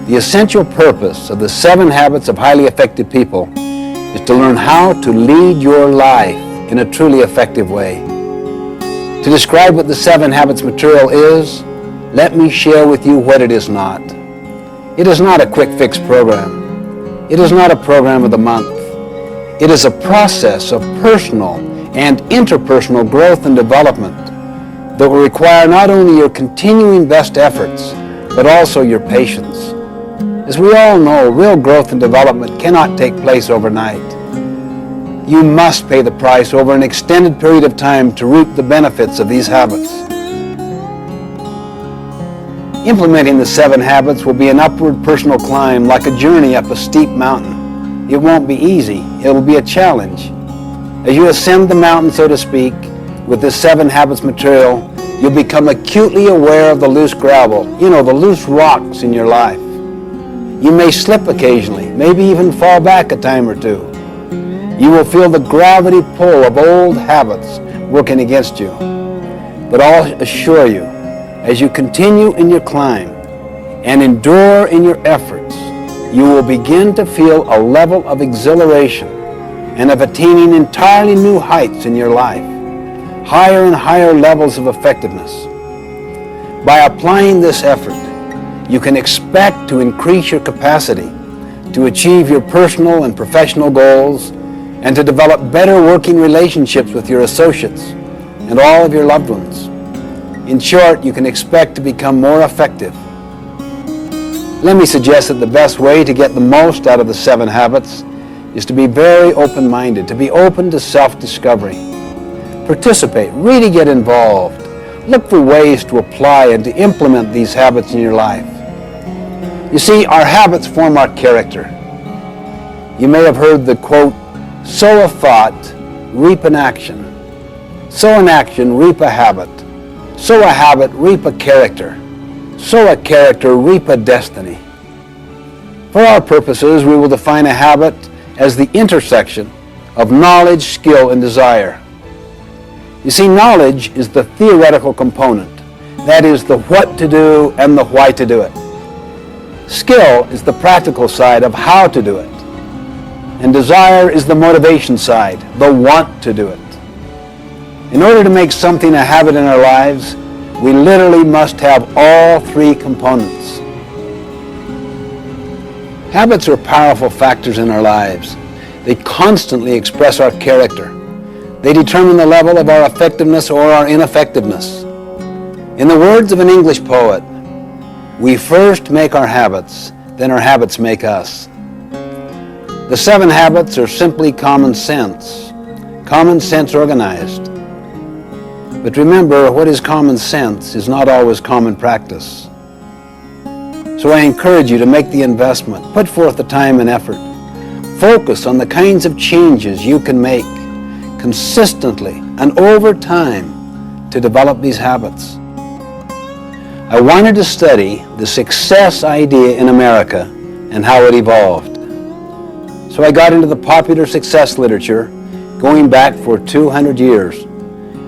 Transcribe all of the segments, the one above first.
The essential purpose of the 7 Habits of Highly Effective People is to learn how to lead your life in a truly effective way. To describe what the 7 Habits material is, let me share with you what it is not. It is not a quick fix program. It is not a program of the month. It is a process of personal and interpersonal growth and development that will require not only your continuing best efforts, but also your patience. As we all know, real growth and development cannot take place overnight. You must pay the price over an extended period of time to reap the benefits of these habits. Implementing the 7 habits will be an upward personal climb, like a journey up a steep mountain. It won't be easy. It will be a challenge. As you ascend the mountain, so to speak, with this 7 habits material, you'll become acutely aware of the loose gravel, the loose rocks in your life. You may slip occasionally, maybe even fall back a time or two. You will feel the gravity pull of old habits working against you. But I'll assure you, as you continue in your climb and endure in your efforts, you will begin to feel a level of exhilaration and of attaining entirely new heights in your life, higher and higher levels of effectiveness. By applying this effort, you can expect to increase your capacity to achieve your personal and professional goals and to develop better working relationships with your associates and all of your loved ones. In short, you can expect to become more effective. Let me suggest that the best way to get the most out of the 7 habits is to be very open-minded, to be open to self-discovery. Participate, really get involved. Look for ways to apply and to implement these habits in your life. You see, our habits form our character. You may have heard the quote, "Sow a thought, reap an action. Sow an action, reap a habit. Sow a habit, reap a character. Sow a character, reap a destiny." For our purposes, we will define a habit as the intersection of knowledge, skill, and desire. You see, knowledge is the theoretical component. That is the what to do and the why to do it. Skill is the practical side of how to do it. And desire is the motivation side, the want to do it. In order to make something a habit in our lives, we literally must have all 3 components. Habits are powerful factors in our lives. They constantly express our character. They determine the level of our effectiveness or our ineffectiveness. In the words of an English poet, we first make our habits, then our habits make us. The 7 habits are simply common sense organized. But remember, what is common sense is not always common practice. So I encourage you to make the investment, put forth the time and effort. Focus on the kinds of changes you can make consistently and over time to develop these habits. I wanted to study the success idea in America and how it evolved. So I got into the popular success literature going back for 200 years.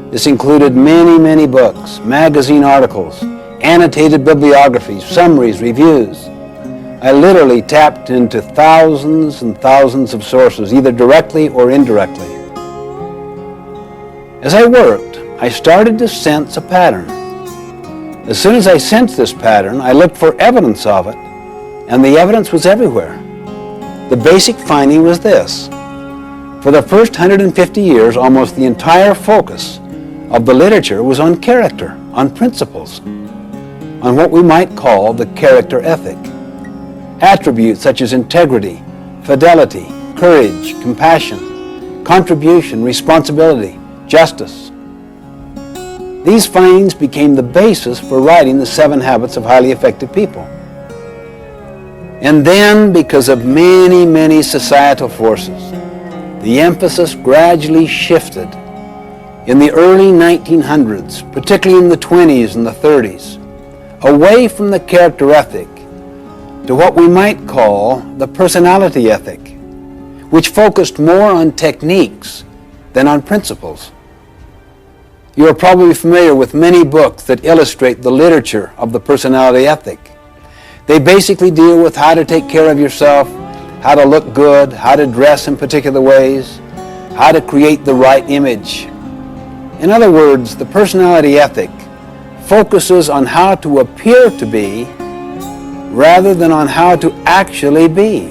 This included many books, magazine articles, annotated bibliographies, summaries, reviews. I literally tapped into thousands and thousands of sources, either directly or indirectly. As I worked, I started to sense a pattern. As soon as I sensed this pattern, I looked for evidence of it, and the evidence was everywhere. The basic finding was this. For the first 150 years, almost the entire focus of the literature was on character, on principles, on what we might call the character ethic. Attributes such as integrity, fidelity, courage, compassion, contribution, responsibility, justice. These findings became the basis for writing the 7 Habits of Highly Effective People. And then, because of many societal forces, the emphasis gradually shifted in the early 1900s, particularly in the 20s and the 30s, away from the character ethic to what we might call the personality ethic, which focused more on techniques than on principles. You are probably familiar with many books that illustrate the literature of the personality ethic. They basically deal with how to take care of yourself, how to look good, how to dress in particular ways, how to create the right image. In other words, the personality ethic focuses on how to appear to be rather than on how to actually be.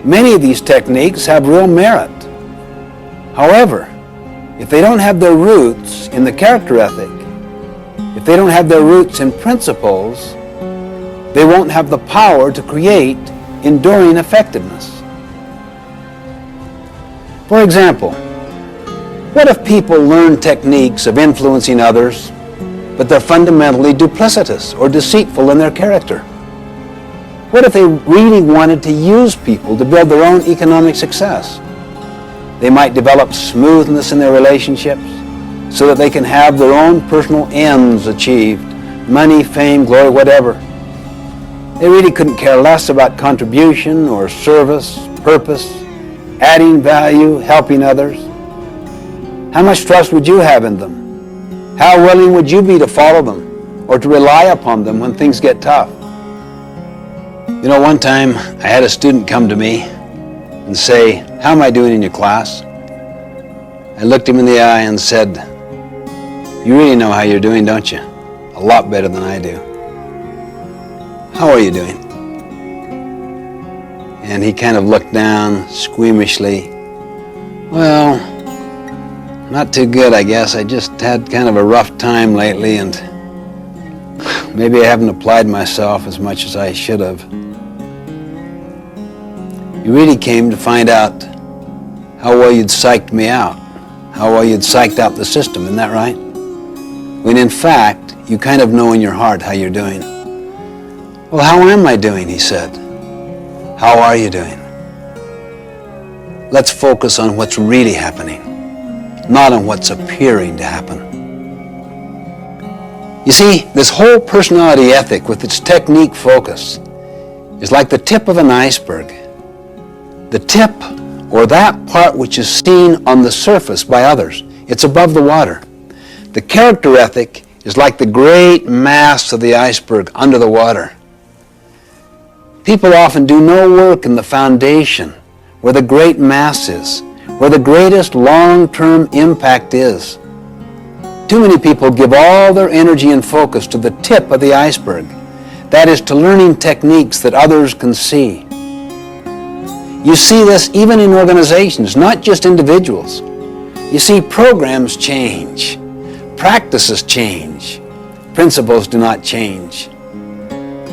Many of these techniques have real merit. However, if they don't have their roots in the character ethic, if they don't have their roots in principles, they won't have the power to create enduring effectiveness. For example, what if people learn techniques of influencing others, but they're fundamentally duplicitous or deceitful in their character? What if they really wanted to use people to build their own economic success? They might develop smoothness in their relationships so that they can have their own personal ends achieved, money, fame, glory, whatever. They really couldn't care less about contribution or service, purpose, adding value, helping others. How much trust would you have in them? How willing would you be to follow them or to rely upon them when things get tough? You know, one time I had a student come to me and say, "How am I doing in your class?" I looked him in the eye and said, "You really know how you're doing, don't you? A lot better than I do. How are you doing?" And he kind of looked down squeamishly. "Well, not too good, I guess. I just had kind of a rough time lately, and maybe I haven't applied myself as much as I should have." You really came to find out how well you'd psyched me out, how well you'd psyched out the system, isn't that right? When in fact, you kind of know in your heart how you're doing. "Well, how am I doing?" he said. "How are you doing?" Let's focus on what's really happening, not on what's appearing to happen. You see, this whole personality ethic with its technique focus is like the tip of an iceberg. The tip, or that part which is seen on the surface by others. It's above the water. The character ethic is like the great mass of the iceberg under the water. People often do no work in the foundation where the great mass is, where the greatest long-term impact is. Too many people give all their energy and focus to the tip of the iceberg. That is, to learning techniques that others can see. You see this even in organizations, not just individuals. You see, programs change, practices change, principles do not change.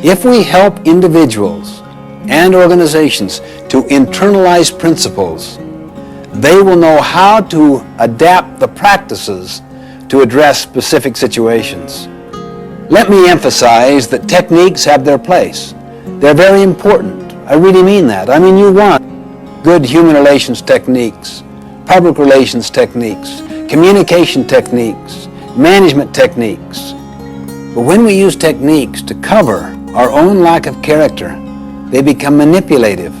If we help individuals and organizations to internalize principles, they will know how to adapt the practices to address specific situations. Let me emphasize that techniques have their place. They're very important. I really mean that. I mean, you want good human relations techniques, public relations techniques, communication techniques, management techniques. But when we use techniques to cover our own lack of character, they become manipulative.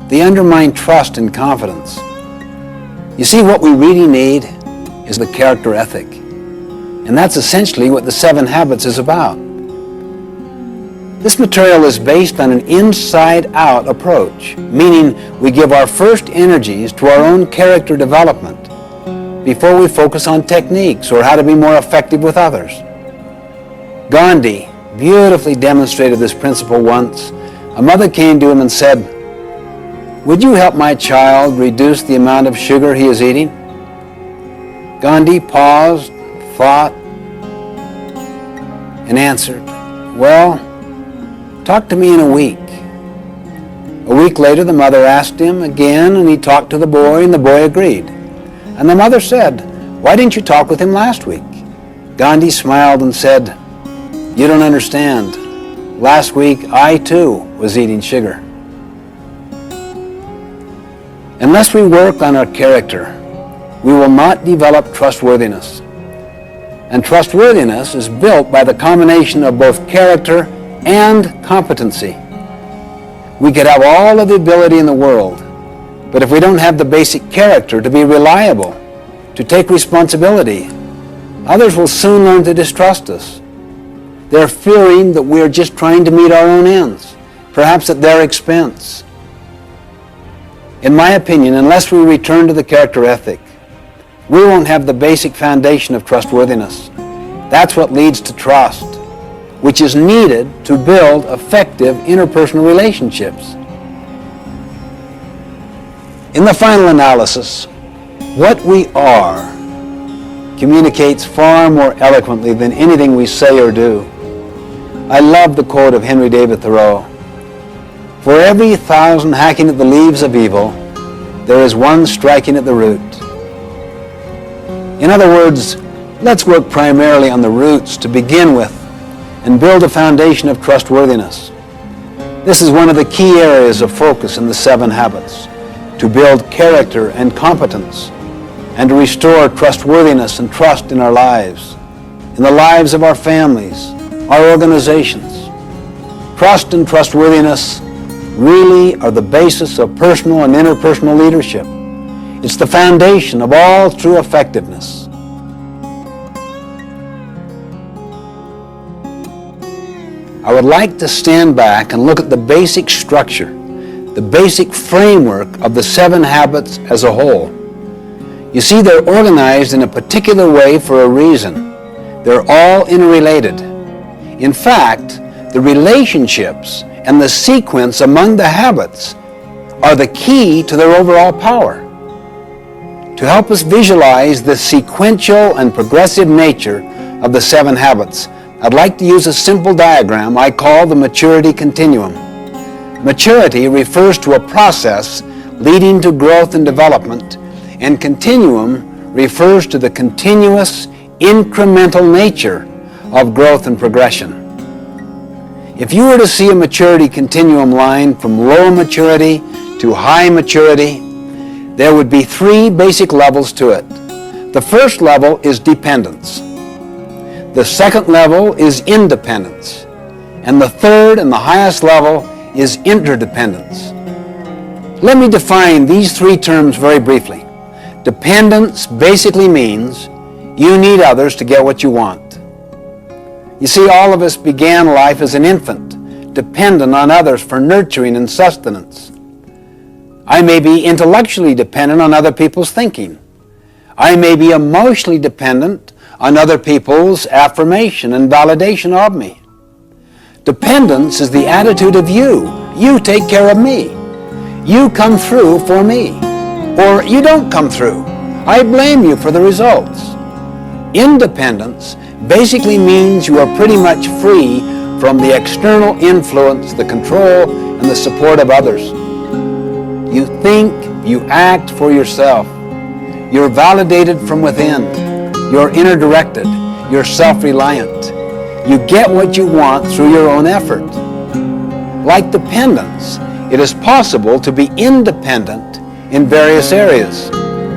They undermine trust and confidence. You see, what we really need is the character ethic. And that's essentially what the 7 Habits is about. This material is based on an inside-out approach, meaning we give our first energies to our own character development before we focus on techniques or how to be more effective with others. Gandhi beautifully demonstrated this principle once. A mother came to him and said, "Would you help my child reduce the amount of sugar he is eating?" Gandhi paused, thought, and answered, "Well, talk to me in a week." A week later, the mother asked him again, and he talked to the boy, and the boy agreed. And the mother said, "Why didn't you talk with him last week?" Gandhi smiled and said, "You don't understand. Last week, I too was eating sugar." Unless we work on our character, we will not develop trustworthiness. And trustworthiness is built by the combination of both character and competency. We could have all of the ability in the world, but if we don't have the basic character to be reliable, to take responsibility, others will soon learn to distrust us. They're fearing that we're just trying to meet our own ends, perhaps at their expense. In my opinion, unless we return to the character ethic, we won't have the basic foundation of trustworthiness. That's what leads to trust, which is needed to build effective interpersonal relationships. In the final analysis, what we are communicates far more eloquently than anything we say or do. I love the quote of Henry David Thoreau. For every 1,000 hacking at the leaves of evil, there is one striking at the root. In other words, let's work primarily on the roots to begin with and build a foundation of trustworthiness. This is one of the key areas of focus in the 7 habits, to build character and competence and to restore trustworthiness and trust in our lives, in the lives of our families, our organizations. Trust and trustworthiness really are the basis of personal and interpersonal leadership. It's the foundation of all true effectiveness. I would like to stand back and look at the basic structure, the basic framework of the 7 habits as a whole. You see, they're organized in a particular way for a reason. They're all interrelated. In fact, the relationships and the sequence among the habits are the key to their overall power. To help us visualize the sequential and progressive nature of the 7 habits, I'd like to use a simple diagram I call the maturity continuum. Maturity refers to a process leading to growth and development, and continuum refers to the continuous, incremental nature of growth and progression. If you were to see a maturity continuum line from low maturity to high maturity, there would be 3 basic levels to it. The first level is dependence. The second level is independence. And the third and the highest level is interdependence. Let me define these 3 terms very briefly. Dependence basically means you need others to get what you want. You see, all of us began life as an infant, dependent on others for nurturing and sustenance. I may be intellectually dependent on other people's thinking. I may be emotionally dependent on other people's affirmation and validation of me. Dependence is the attitude of you. You take care of me. You come through for me. Or you don't come through. I blame you for the results. Independence basically means you are pretty much free from the external influence, the control, and the support of others. You think, you act for yourself. You're validated from within. You're inner-directed. You're self-reliant. You get what you want through your own effort. Like dependence, it is possible to be independent in various areas,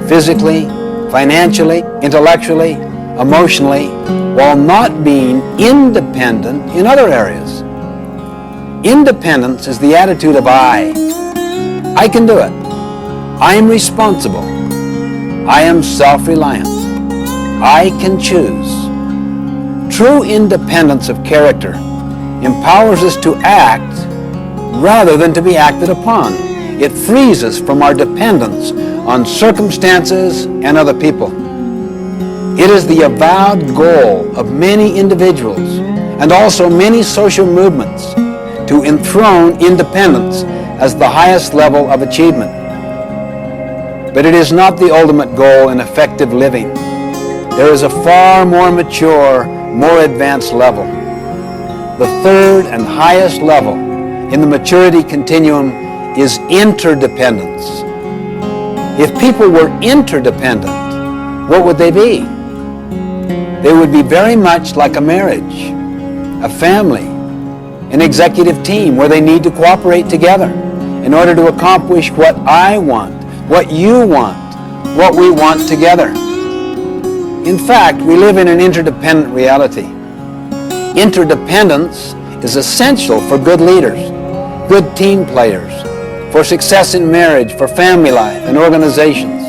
physically, financially, intellectually, emotionally, while not being independent in other areas. Independence is the attitude of I. I can do it. I am responsible. I am self-reliant. I can choose. True independence of character empowers us to act rather than to be acted upon. It frees us from our dependence on circumstances and other people. It is the avowed goal of many individuals and also many social movements to enthrone independence as the highest level of achievement. But it is not the ultimate goal in effective living. There is a far more mature, more advanced level. The third and highest level in the maturity continuum is interdependence. If people were interdependent, what would they be? They would be very much like a marriage, a family, an executive team where they need to cooperate together in order to accomplish what I want, what you want, what we want together. In fact, we live in an interdependent reality. Interdependence is essential for good leaders, good team players, for success in marriage, for family life and organizations.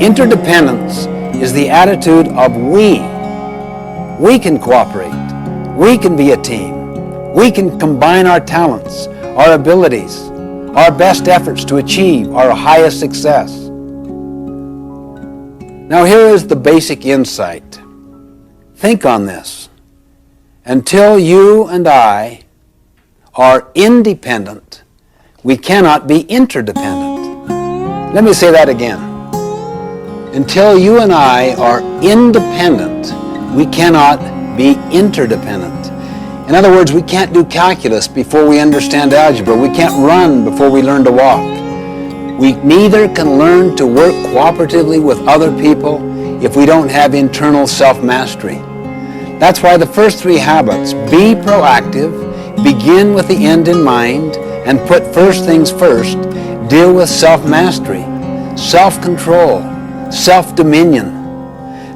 Interdependence is the attitude of we. We can cooperate. We can be a team. We can combine our talents, our abilities, our best efforts to achieve our highest success. Now here is the basic insight. Think on this. Until you and I are independent, we cannot be interdependent. Let me say that again. Until you and I are independent, we cannot be interdependent. In other words, we can't do calculus before we understand algebra. We can't run before we learn to walk. We neither can learn to work cooperatively with other people if we don't have internal self-mastery. That's why the first three habits, be proactive, begin with the end in mind, and put first things first, deal with self-mastery, self-control, self-dominion.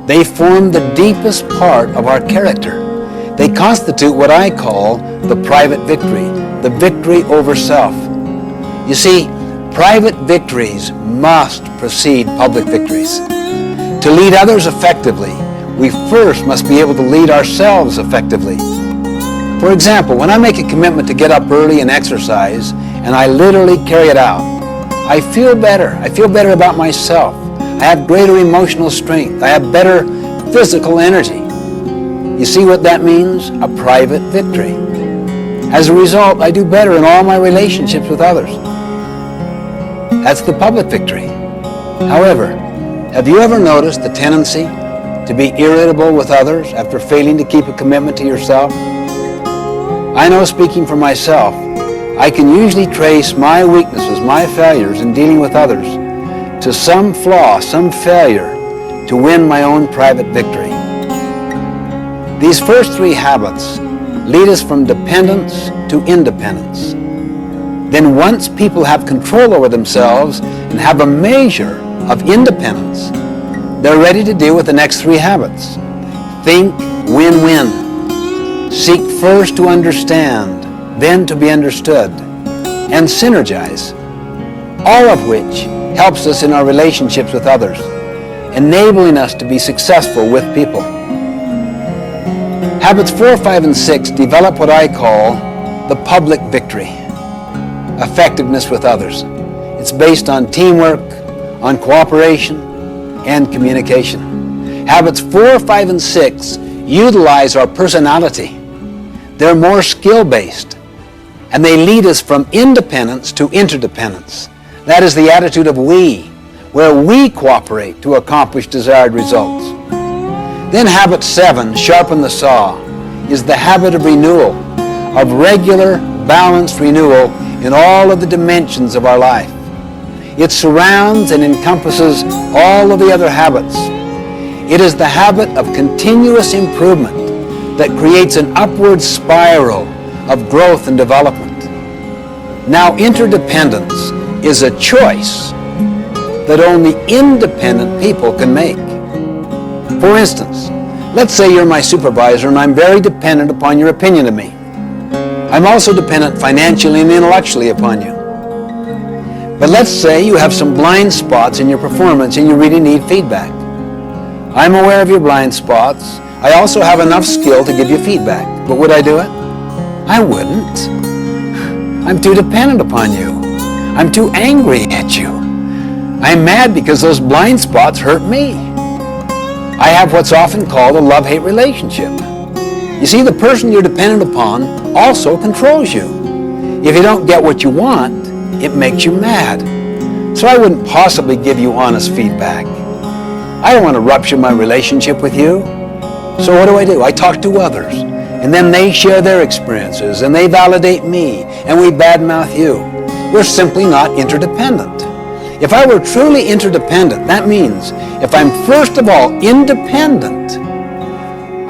They form the deepest part of our character. They constitute what I call the private victory, the victory over self. You see, private victories must precede public victories. To lead others effectively, we first must be able to lead ourselves effectively. For example, when I make a commitment to get up early and exercise, and I literally carry it out, I feel better. I feel better about myself. I have greater emotional strength. I have better physical energy. You see what that means? A private victory. As a result, I do better in all my relationships with others. That's the public victory. However, have you ever noticed the tendency to be irritable with others after failing to keep a commitment to yourself? I know, speaking for myself, I can usually trace my weaknesses, my failures in dealing with others to some flaw, some failure to win my own private victory. These first three habits lead us from dependence to independence. Then once people have control over themselves and have a measure of independence, they're ready to deal with the next three habits. Think win-win. Seek first to understand, then to be understood, and synergize, all of which helps us in our relationships with others, enabling us to be successful with people. Habits 4, 5, and 6 develop what I call the public victory, effectiveness with others. It's based on teamwork, on cooperation, and communication. Habits 4, 5, and 6 utilize our personality. They're more skill-based, and they lead us from independence to interdependence. That is the attitude of we, where we cooperate to accomplish desired results. Then habit 7, sharpen the saw, is the habit of renewal, of regular, balanced renewal in all of the dimensions of our life. It surrounds and encompasses all of the other habits. It is the habit of continuous improvement that creates an upward spiral of growth and development. Now, interdependence is a choice that only independent people can make. For instance, let's say you're my supervisor and I'm very dependent upon your opinion of me. I'm also dependent financially and intellectually upon you. But let's say you have some blind spots in your performance and you really need feedback. I'm aware of your blind spots. I also have enough skill to give you feedback. But would I do it? I wouldn't. I'm too dependent upon you. I'm too angry at you. I'm mad because those blind spots hurt me. I have what's often called a love-hate relationship. You see, the person you're dependent upon also controls you. If you don't get what you want, it makes you mad. So I wouldn't possibly give you honest feedback. I don't want to rupture my relationship with you. So what do? I talk to others, and then they share their experiences, and they validate me, and we badmouth you. We're simply not interdependent. If I were truly interdependent, that means if I'm first of all independent,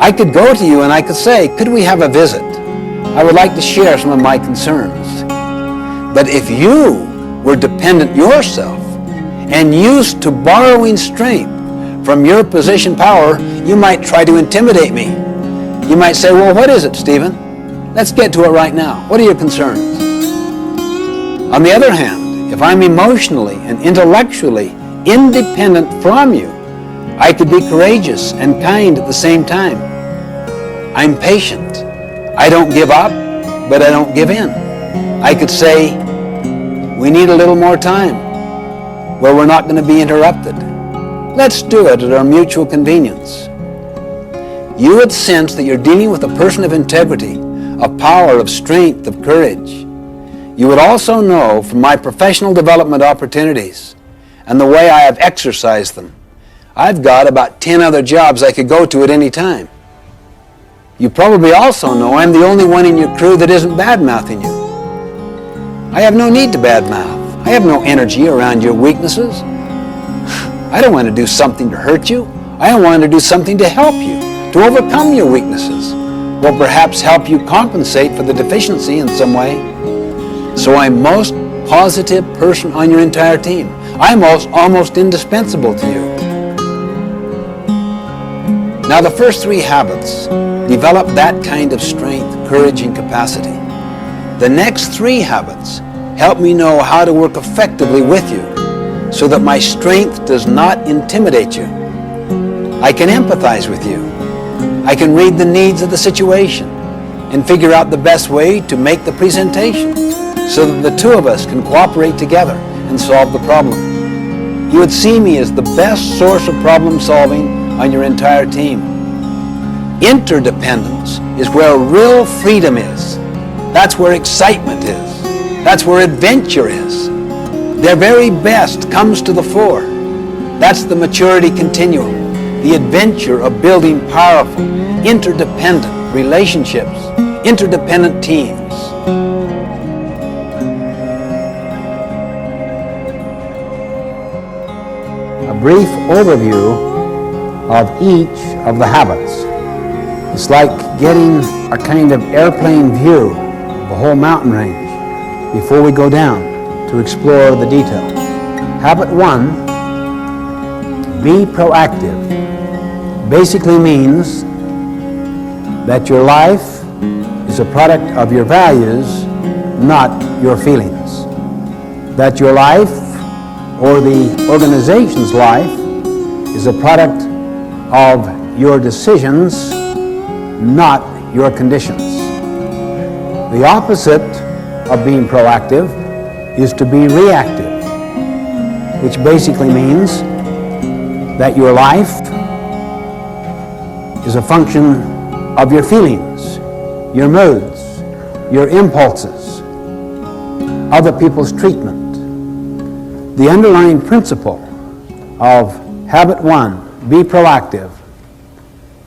I could go to you and I could say, could we have a visit? I would like to share some of my concerns. But if you were dependent yourself and used to borrowing strength from your position power, you might try to intimidate me. You might say, well, what is it, Stephen? Let's get to it right now. What are your concerns? On the other hand, if I'm emotionally and intellectually independent from you, I could be courageous and kind at the same time. I'm patient. I don't give up, but I don't give in. I could say, we need a little more time where we're not going to be interrupted. Let's do it at our mutual convenience. You would sense that you're dealing with a person of integrity, of power, of strength, of courage. You would also know from my professional development opportunities and the way I have exercised them, I've got about 10 other jobs I could go to at any time. You probably also know I'm the only one in your crew that isn't bad-mouthing you. I have no need to badmouth. I have no energy around your weaknesses. I don't want to do something to hurt you. I want to do something to help you, to overcome your weaknesses, or perhaps help you compensate for the deficiency in some way. So I'm most positive person on your entire team. I'm almost indispensable to you. Now the first 3 habits develop that kind of strength, courage, and capacity. The next 3 habits help me know how to work effectively with you so that my strength does not intimidate you. I can empathize with you. I can read the needs of the situation and figure out the best way to make the presentation so that the two of us can cooperate together and solve the problem. You would see me as the best source of problem solving on your entire team. Interdependence is where real freedom is. That's where excitement is. That's where adventure is. Their very best comes to the fore. That's the maturity continuum, the adventure of building powerful, interdependent relationships, interdependent teams. A brief overview of each of the habits. It's like getting a kind of airplane view of the whole mountain range before we go down to explore the detail. Habit 1, be proactive. Basically means that your life is a product of your values, not your feelings. That your life or the organization's life is a product of your decisions, not your conditions. The opposite of being proactive is to be reactive, which basically means that your life is a function of your feelings, your moods, your impulses, other people's treatment. The underlying principle of habit 1, be proactive,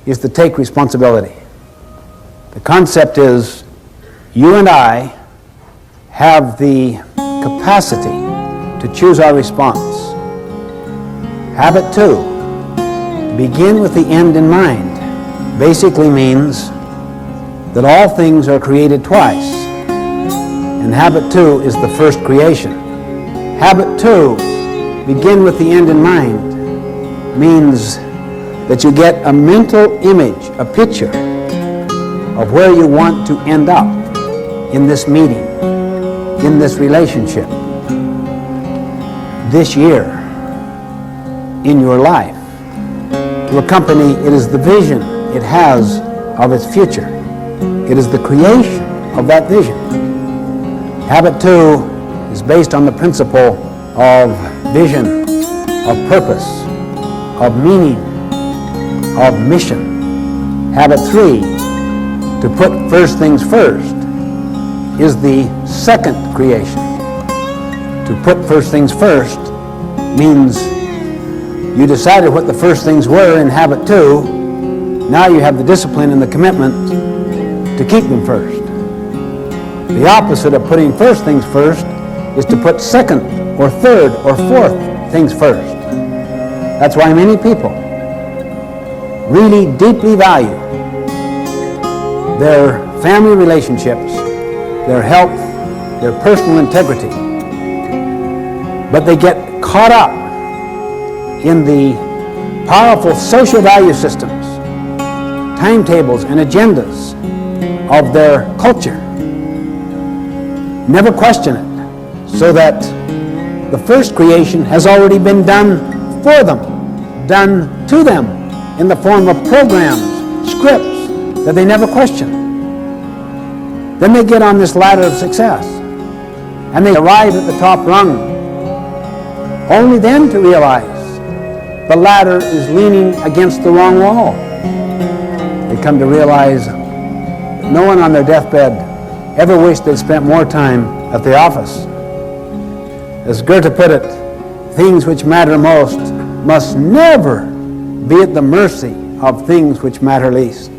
is to take responsibility. The concept is you and I have the capacity to choose our response. Habit 2, begin with the end in mind. Basically means that all things are created twice. And habit 2 is the first creation. Habit 2, begin with the end in mind, means that you get a mental image, a picture of where you want to end up in this meeting, in this relationship, this year, in your life. To a company, it is the vision it has of its future. It is the creation of that vision. Habit 2 is based on the principle of vision, of purpose, of meaning, of mission. Habit 3, to put first things first, is the second creation. To put first things first means you decided what the first things were in habit 2. Now you have the discipline and the commitment to keep them first. The opposite of putting first things first is to put second or third or fourth things first. That's why many people really deeply value their family relationships, their health, their personal integrity. But they get caught up in the powerful social value systems, timetables and agendas of their culture. Never question it, so that the first creation has already been done for them, done to them in the form of programs, scripts that they never question. Then they get on this ladder of success, and they arrive at the top rung, only then to realize the ladder is leaning against the wrong wall. They come to realize that no one on their deathbed ever wished they'd spent more time at the office. As Goethe put it, things which matter most must never be at the mercy of things which matter least.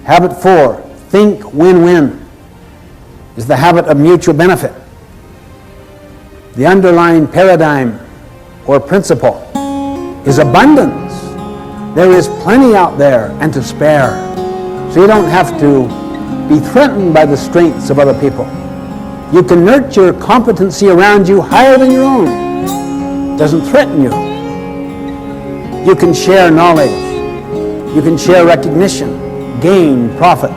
Habit 4, think win-win, is the habit of mutual benefit. The underlying paradigm or principle is abundance. There is plenty out there and to spare. So you don't have to be threatened by the strengths of other people. You can nurture competency around you higher than your own. It doesn't threaten you. You can share knowledge. You can share recognition, gain, profit.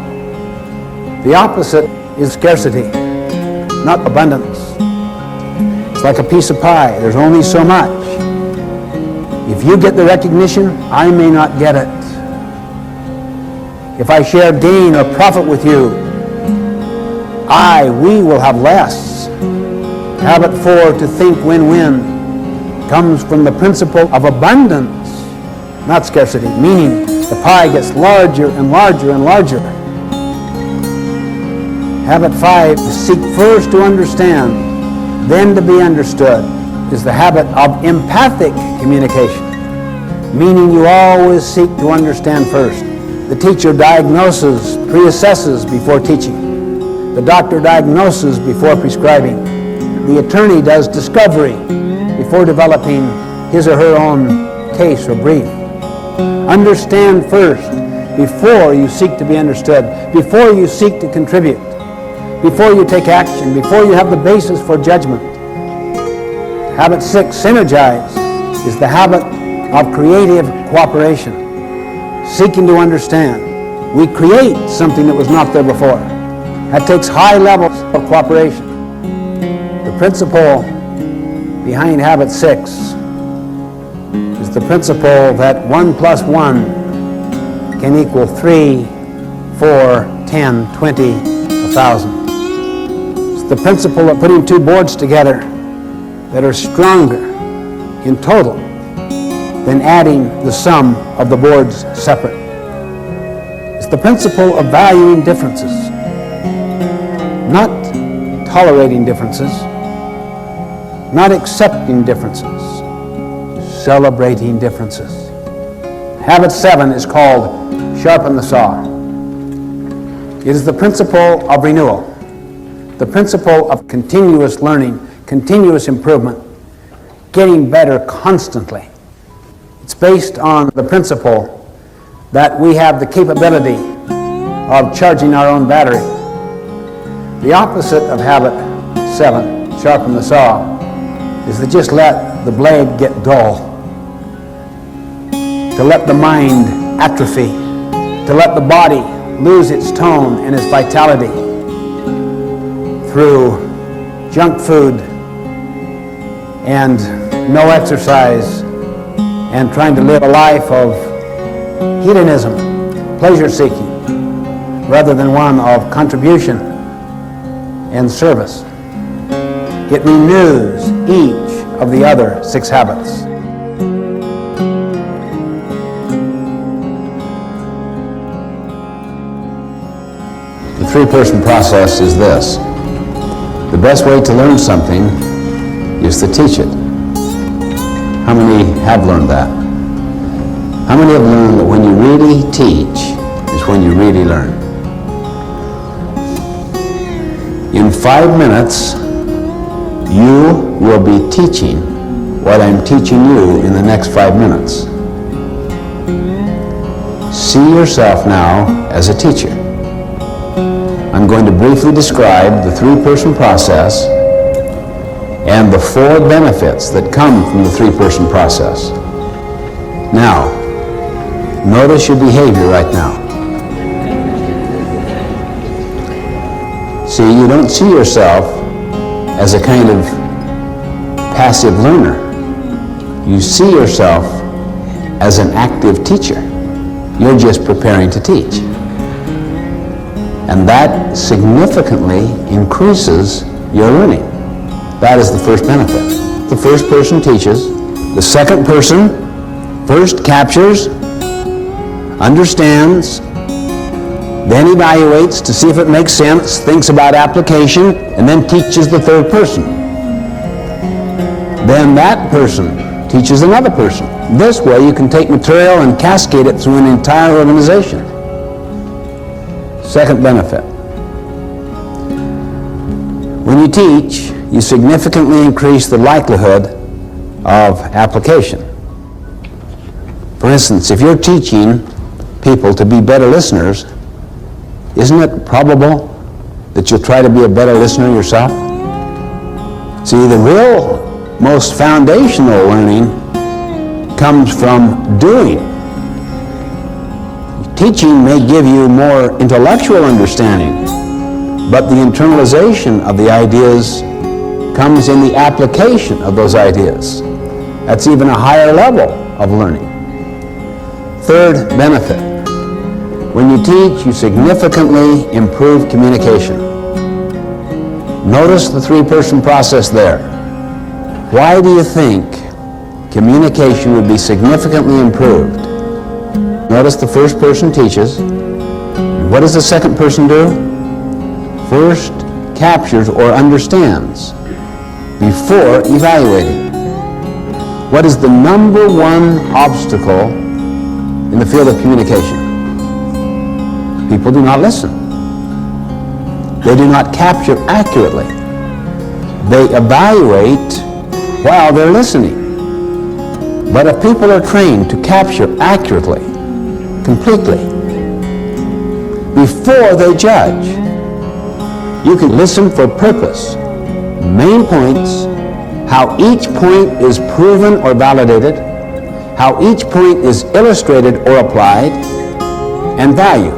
The opposite is scarcity, not abundance. It's like a piece of pie. There's only so much. If you get the recognition, I may not get it. If I share gain or profit with you, we will have less. Habit 4, to think win-win, comes from the principle of abundance, not scarcity, meaning the pie gets larger and larger and larger. Habit 5, to seek first to understand, then to be understood, is the habit of empathic communication, meaning you always seek to understand first. The teacher diagnoses, pre-assesses before teaching. The doctor diagnoses before prescribing. The attorney does discovery before developing his or her own case or brief. Understand first before you seek to be understood, before you seek to contribute, before you take action, before you have the basis for judgment. Habit 6, synergize, is the habit of creative cooperation, seeking to understand. We create something that was not there before. That takes high levels of cooperation. The principle behind habit 6 is the principle that 1 plus 1 can equal 3, 4, 10, 20, 1,000. It's the principle of putting two boards together that are stronger in total than adding the sum of the boards separate. It's the principle of valuing differences, not tolerating differences, not accepting differences, celebrating differences. Habit 7 is called sharpen the saw. It is the principle of renewal, the principle of continuous learning, continuous improvement, getting better constantly. It's based on the principle that we have the capability of charging our own battery. The opposite of habit 7, sharpen the saw, is to just let the blade get dull, to let the mind atrophy, to let the body lose its tone and its vitality through junk food and no exercise and trying to live a life of hedonism, pleasure-seeking, rather than one of contribution and service. It renews each of the other 6 habits. The 3-person process is this. The best way to learn something is to teach it. How many have learned that? How many have learned that when you really teach is when you really learn? In 5 minutes, you will be teaching what I'm teaching you in the next 5 minutes. See yourself now as a teacher. I'm going to briefly describe the 3-person process and the 4 benefits that come from the 3-person process. Now, notice your behavior right now. See, you don't see yourself as a kind of passive learner. You see yourself as an active teacher. You're just preparing to teach. And that significantly increases your learning. That is the first benefit. The first person teaches. The second person first captures, understands, then evaluates to see if it makes sense, thinks about application, and then teaches the third person. Then that person teaches another person. This way you can take material and cascade it through an entire organization. Second benefit. When you teach, you significantly increase the likelihood of application. For instance, if you're teaching people to be better listeners, isn't it probable that you'll try to be a better listener yourself? See, the real most foundational learning comes from doing. Teaching may give you more intellectual understanding, but the internalization of the ideas comes in the application of those ideas. That's even a higher level of learning. Third benefit. When you teach, you significantly improve communication. Notice the three-person process there. Why do you think communication would be significantly improved? Notice the first person teaches. What does the second person do? First captures or understands before evaluating. What is the number one obstacle in the field of communication? People do not listen. They do not capture accurately. They evaluate while they're listening. But if people are trained to capture accurately, completely, before they judge, you can listen for purpose, main points, how each point is proven or validated, how each point is illustrated or applied, and value.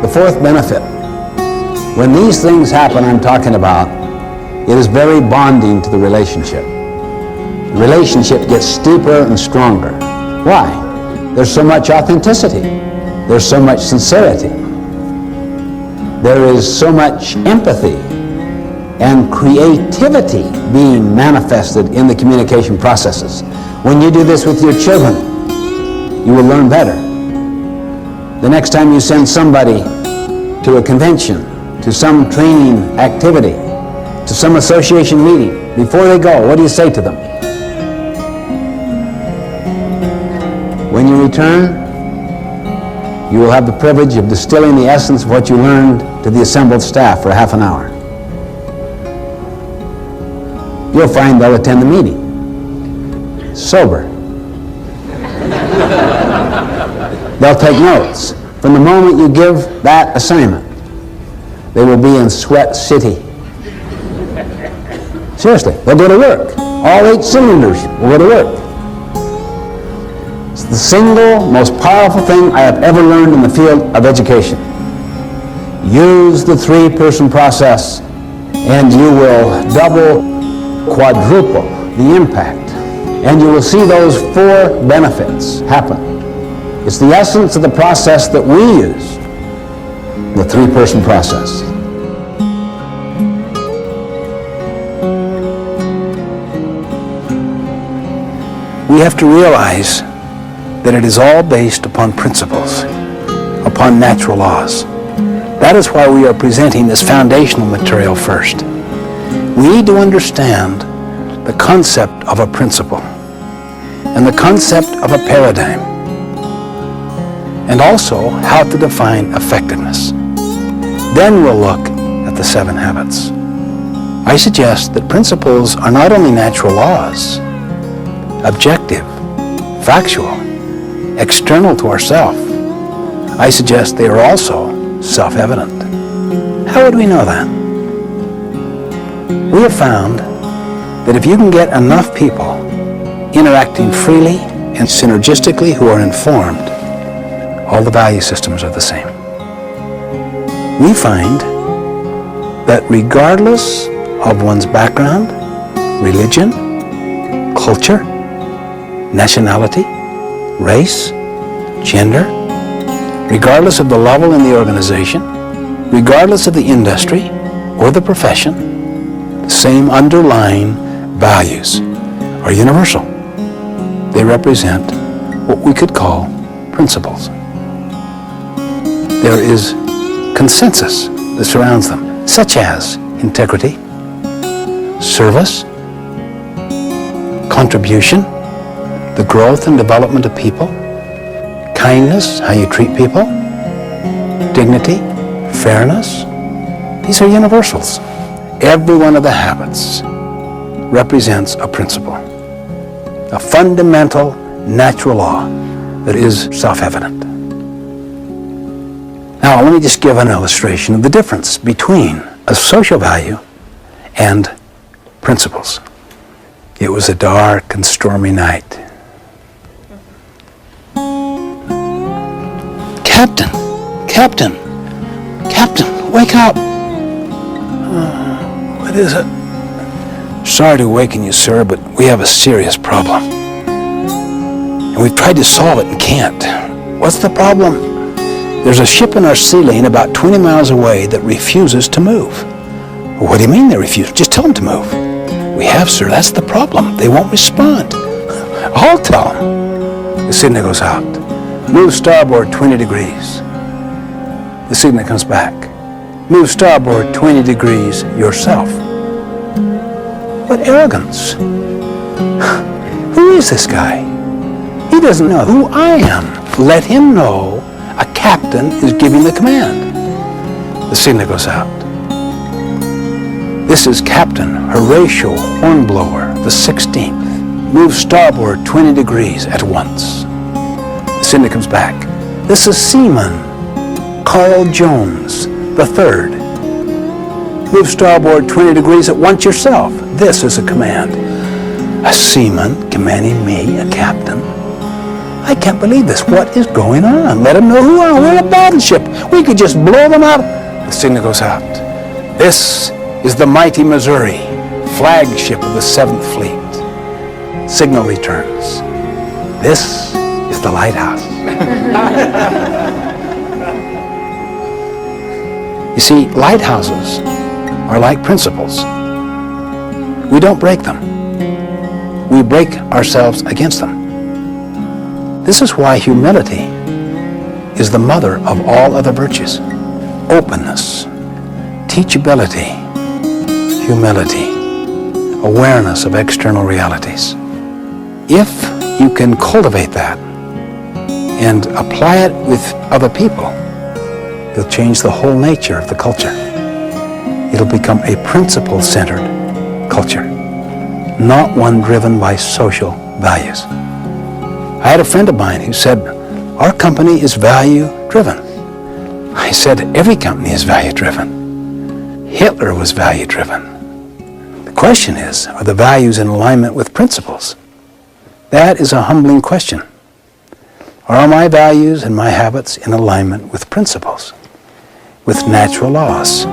The fourth benefit. When these things happen I'm talking about, it is very bonding to the relationship. The relationship gets steeper and stronger. Why? There's so much authenticity. There's so much sincerity. There is so much empathy and creativity being manifested in the communication processes. When you do this with your children, you will learn better. The next time you send somebody to a convention, to some training activity, to some association meeting, before they go, what do you say to them? When you return, you will have the privilege of distilling the essence of what you learned to the assembled staff for half an hour. You'll find they'll attend the meeting sober. They'll take notes. From the moment you give that assignment, they will be in sweat city. Seriously, they'll go to work. All 8 cylinders will go to work. It's the single most powerful thing I have ever learned in the field of education. Use the three-person process and you will double, quadruple the impact. And you will see those 4 benefits happen. It's the essence of the process that we use, the three-person process. We have to realize that it is all based upon principles, upon natural laws. That is why we are presenting this foundational material first. We need to understand the concept of a principle and the concept of a paradigm, and also how to define effectiveness. Then we'll look at the 7 habits. I suggest that principles are not only natural laws, objective, factual, external to ourself. I suggest they are also self-evident. How would we know that? We have found that if you can get enough people interacting freely and synergistically who are informed, all the value systems are the same. We find that regardless of one's background, religion, culture, nationality, race, gender, regardless of the level in the organization, regardless of the industry or the profession, the same underlying values are universal. They represent what we could call principles. There is consensus that surrounds them, such as integrity, service, contribution, the growth and development of people, kindness, how you treat people, dignity, fairness. These are universals. Every one of the habits represents a principle, a fundamental natural law that is self-evident. Now, let me just give an illustration of the difference between a social value and principles. It was a dark and stormy night. Captain, Captain, Captain, wake up. What is it? Sorry to awaken you, sir, but we have a serious problem. And we've tried to solve it and can't. What's the problem? There's a ship in our sea lane about 20 miles away that refuses to move. What do you mean they refuse? Just tell them to move. We have, sir. That's the problem. They won't respond. I'll tell them. The signal goes out. Move starboard 20 degrees. The signal comes back. Move starboard 20 degrees yourself. What arrogance. Who is this guy? He doesn't know who I am. Let him know a captain is giving the command. The signal goes out. This is Captain Horatio Hornblower, the 16th. Move starboard 20 degrees at once. The signal comes back. This is Seaman Carl Jones, the 3rd. Move starboard 20 degrees at once yourself. This is a command. A seaman commanding me, a captain? I can't believe this. What is going on? Let them know who I am. We're a battleship. We could just blow them up. The signal goes out. This is the mighty Missouri, flagship of the 7th Fleet. Signal returns. This is the lighthouse. You see, lighthouses are like principles. We don't break them. We break ourselves against them. This is why humility is the mother of all other virtues. Openness, teachability, humility, awareness of external realities. If you can cultivate that and apply it with other people, you'll change the whole nature of the culture. It'll become a principle-centered culture, not one driven by social values. I had a friend of mine who said, our company is value-driven. I said, every company is value-driven. Hitler was value-driven. The question is, are the values in alignment with principles? That is a humbling question. Are my values and my habits in alignment with principles, with natural laws?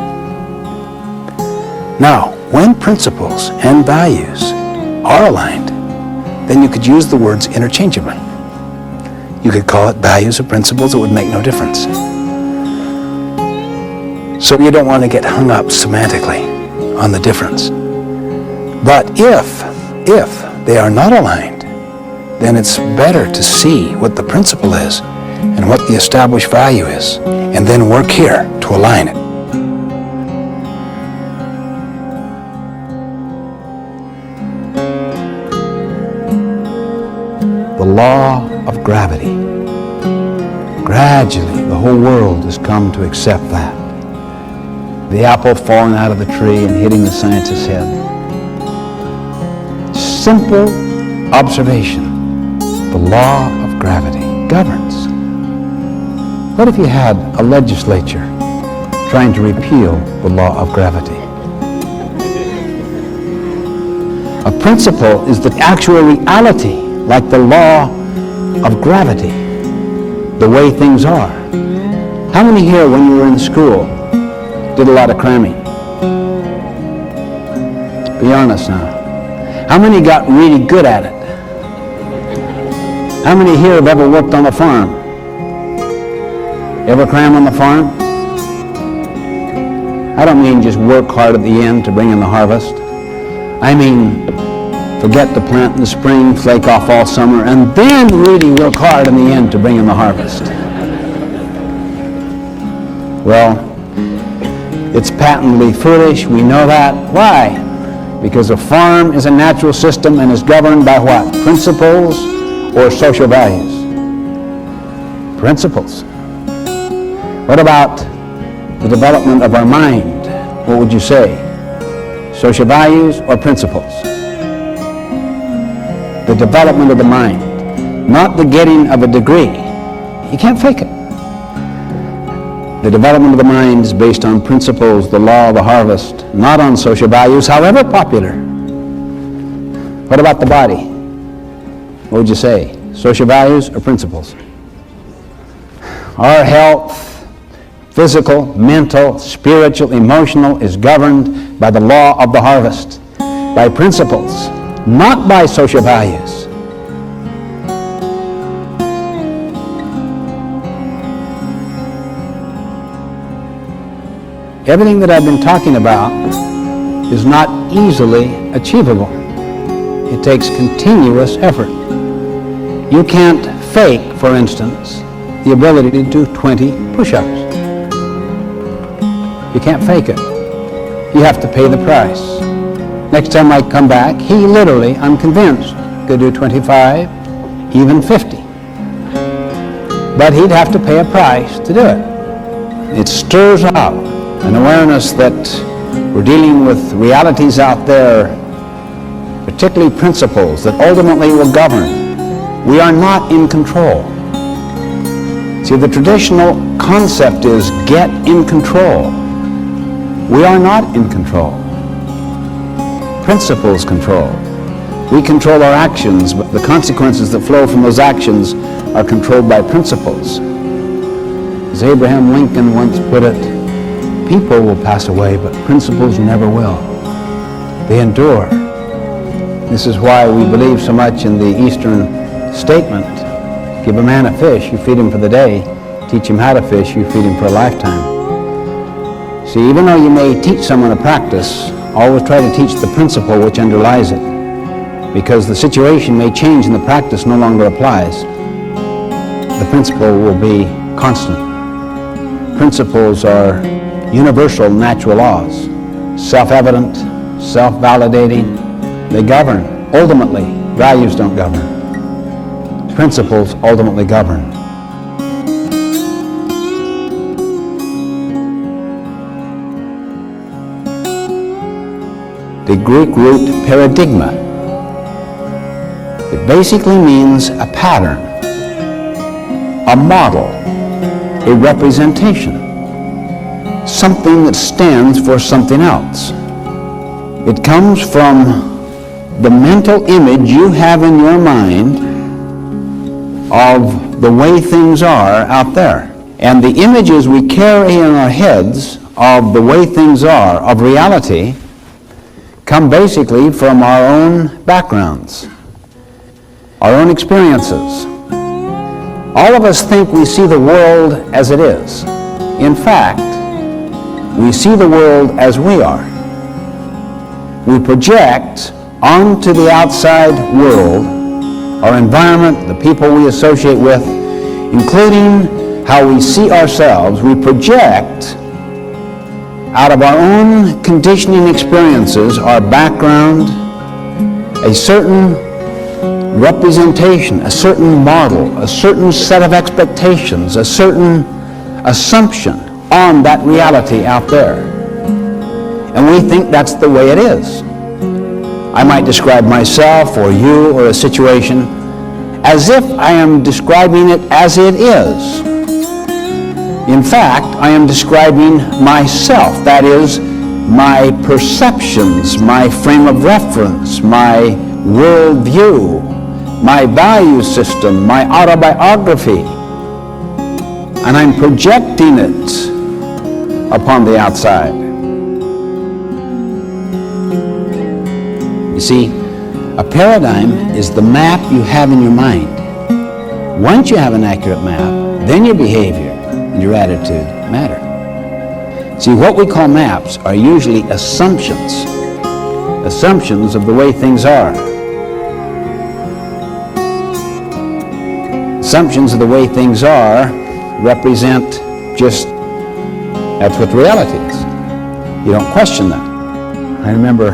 Now, when principles and values are aligned, then you could use the words interchangeably. You could call it values or principles. It would make no difference. So you don't want to get hung up semantically on the difference. But if they are not aligned, then it's better to see what the principle is and what the established value is, and then work here to align it. The law of gravity. Gradually, the whole world has come to accept that. The apple falling out of the tree and hitting the scientist's head. Simple observation. The law of gravity governs. What if you had a legislature trying to repeal the law of gravity? A principle is the actual reality, like the law of gravity, the way things are. How many here, when you were in school, did a lot of cramming? Be honest now. How many got really good at it? How many here have ever worked on a farm? Ever cram on the farm? I don't mean just work hard at the end to bring in the harvest. I mean forget to plant in the spring, flake off all summer, and then really work hard in the end to bring in the harvest. Well, it's patently foolish. We know that. Why? Because a farm is a natural system and is governed by what? Principles or social values? Principles. What about the development of our mind? What would you say? Social values or principles? The development of the mind, not the getting of a degree. You can't fake it. The development of the mind is based on principles, the law of the harvest, not on social values, however popular. What about the body? What would you say? Social values or principles? Our health, physical, mental, spiritual, emotional, is governed by the law of the harvest, by principles, not by social values. Everything that I've been talking about is not easily achievable. It takes continuous effort. You can't fake, for instance, the ability to do 20 push-ups. You can't fake it. You have to pay the price. Next time I come back, he literally, I'm convinced, could do 25, even 50. But he'd have to pay a price to do it. It stirs up an awareness that we're dealing with realities out there, particularly principles that ultimately will govern. We are not in control. See, the traditional concept is get in control. We are not in control. Principles control. We control our actions, but the consequences that flow from those actions are controlled by principles. As Abraham Lincoln once put it, people will pass away, but principles never will. They endure. This is why we believe so much in the Eastern statement. Give a man a fish, you feed him for the day. Teach him how to fish, you feed him for a lifetime. See, even though you may teach someone a practice, always try to teach the principle which underlies it, because the situation may change and the practice no longer applies. The principle will be constant. Principles are universal natural laws, self-evident, self-validating. They govern. Ultimately, values don't govern. Principles ultimately govern. The Greek root paradigma. It basically means a pattern, a model, a representation, something that stands for something else. It comes from the mental image you have in your mind of the way things are out there. And the images we carry in our heads of the way things are, of reality, come basically from our own backgrounds, our own experiences. All of us think we see the world as it is. In fact, we see the world as we are. We project onto the outside world, our environment, the people we associate with, including how we see ourselves. We project out of our own conditioning experiences, our background, a certain representation, a certain model, a certain set of expectations, a certain assumption on that reality out there. And we think that's the way it is. I might describe myself or you or a situation as if I am describing it as it is. In fact, I am describing myself, that is, my perceptions, my frame of reference, my worldview, my value system, my autobiography, and I'm projecting it upon the outside. You see, a paradigm is the map you have in your mind. Once you have an accurate map, then your behavior, and your attitude matter. See, what we call maps are usually assumptions of the way things are. Assumptions of the way things are represent just, that's what the reality is. You don't question that. I remember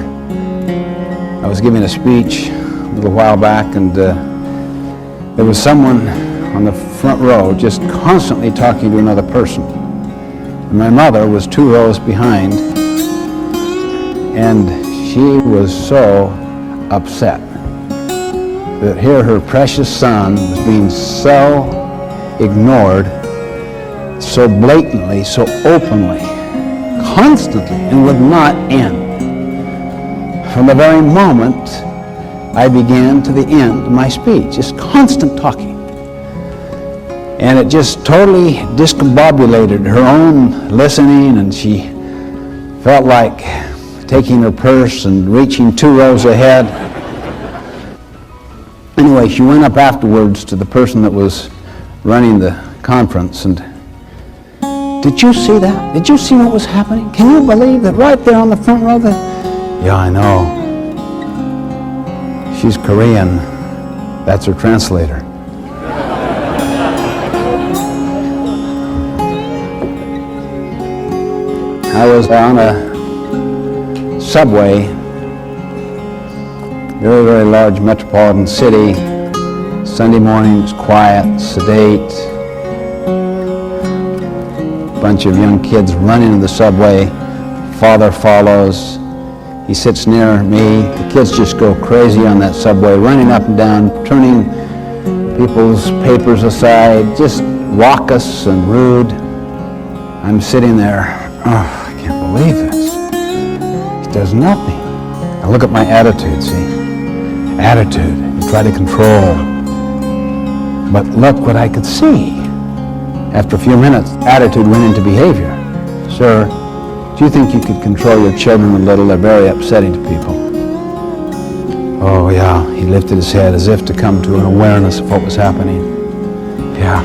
I was giving a speech a little while back, and there was someone on the front row just constantly talking to another person. And my mother was 2 rows behind, and she was so upset that here her precious son was being so ignored, so blatantly, so openly, constantly, and would not end. From the very moment I began to the end of my speech, just constant talking. And it just totally discombobulated her own listening, and she felt like taking her purse and reaching 2 rows ahead. Anyway, she went up afterwards to the person that was running the conference, and did you see that? Did you see what was happening? Can you believe that right there on the front row? Yeah, I know. She's Korean. That's her translator. I was on a subway, very, very large metropolitan city. Sunday morning, it's quiet, sedate. Bunch of young kids running in the subway. Father follows. He sits near me. The kids just go crazy on that subway, running up and down, turning people's papers aside, just raucous and rude. I'm sitting there. Oh, I can't believe this. He does nothing. I look at my attitude, see? Attitude. You try to control. But look what I could see. After a few minutes, attitude went into behavior. Sir, do you think you could control your children a little? They're very upsetting to people. Oh, yeah. He lifted his head as if to come to an awareness of what was happening. Yeah.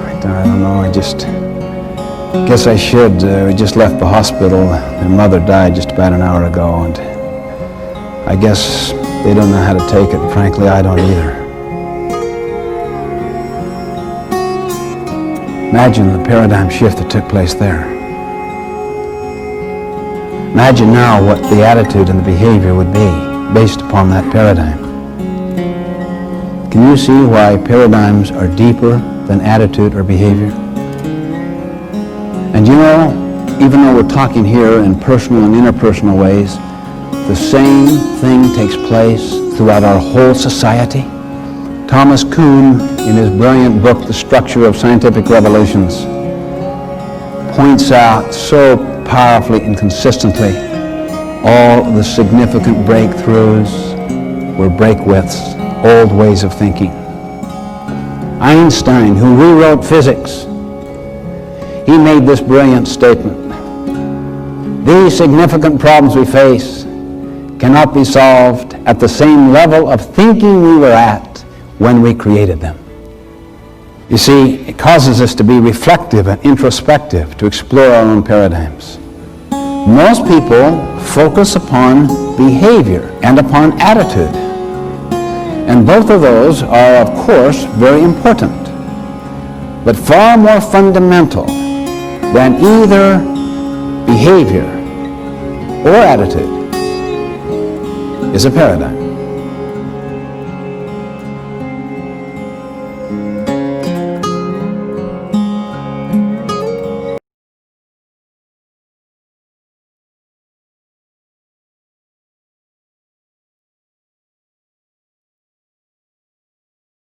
I don't know. I guess I should. We just left the hospital. Their mother died just about an hour ago, and I guess they don't know how to take it, and frankly, I don't either. Imagine the paradigm shift that took place there. Imagine now what the attitude and the behavior would be based upon that paradigm. Can you see why paradigms are deeper than attitude or behavior? And you know, even though we're talking here in personal and interpersonal ways, the same thing takes place throughout our whole society. Thomas Kuhn, in his brilliant book, The Structure of Scientific Revolutions, points out so powerfully and consistently all of the significant breakthroughs were break-withs, old ways of thinking. Einstein, who rewrote physics, he made this brilliant statement: these significant problems we face cannot be solved at the same level of thinking we were at when we created them. You see, it causes us to be reflective and introspective, to explore our own paradigms. Most people focus upon behavior and upon attitude. And both of those are, of course, very important. But far more fundamental than either behavior or attitude is a paradigm.